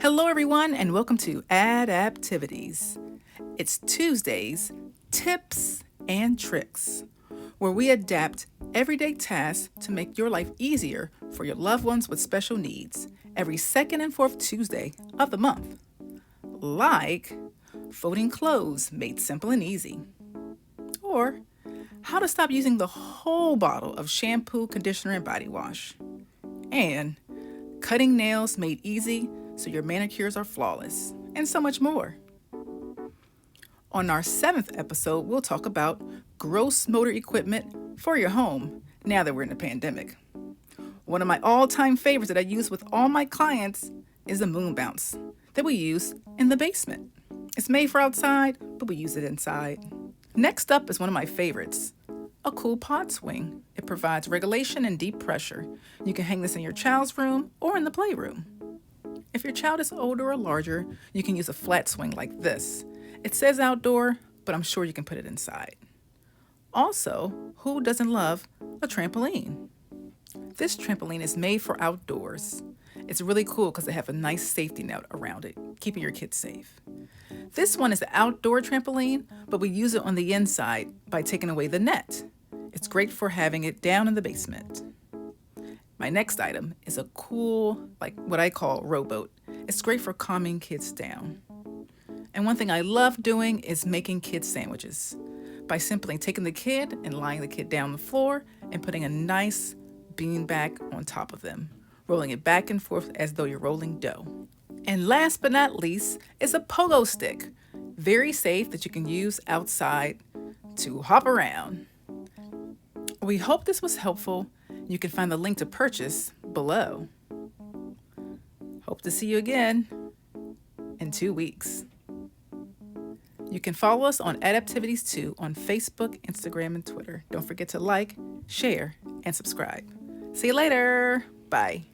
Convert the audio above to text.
Hello, everyone, and welcome to Adaptivities. It's Tuesdays, Tips and Tricks, where we adapt everyday tasks to make your life easier for your loved ones with special needs every second and fourth Tuesday of the month. Like folding clothes made simple and easy, or how to stop using the whole bottle of shampoo, conditioner, and body wash, and cutting nails made easy so your manicures are flawless, and so much more. On our 7th episode, we'll talk about gross motor equipment for your home now that we're in the pandemic. One of my all-time favorites that I use with all my clients is the moon bounce that we use in the basement. It's made for outside, but we use it inside. Next up is one of my favorites, a cool pod swing. It provides regulation and deep pressure. You can hang this in your child's room or in the playroom. If your child is older or larger, you can use a flat swing like this. It says outdoor, but I'm sure you can put it inside. Also, who doesn't love a trampoline? This trampoline is made for outdoors. It's really cool because they have a nice safety net around it, keeping your kids safe. This one is an outdoor trampoline, but we use it on the inside by taking away the net. It's great for having it down in the basement. My next item is a cool, what I call rowboat. It's great for calming kids down. And one thing I love doing is making kids sandwiches by simply taking the kid and lying the kid down on the floor and putting a nice beanbag on top of them, rolling it back and forth as though you're rolling dough. And last but not least is a Pogo Stick. Very safe that you can use outside to hop around. We hope this was helpful. You can find the link to purchase below. Hope to see you again in 2 weeks. You can follow us on Adaptivities 2 on Facebook, Instagram, and Twitter. Don't forget to like, share, and subscribe. See you later. Bye.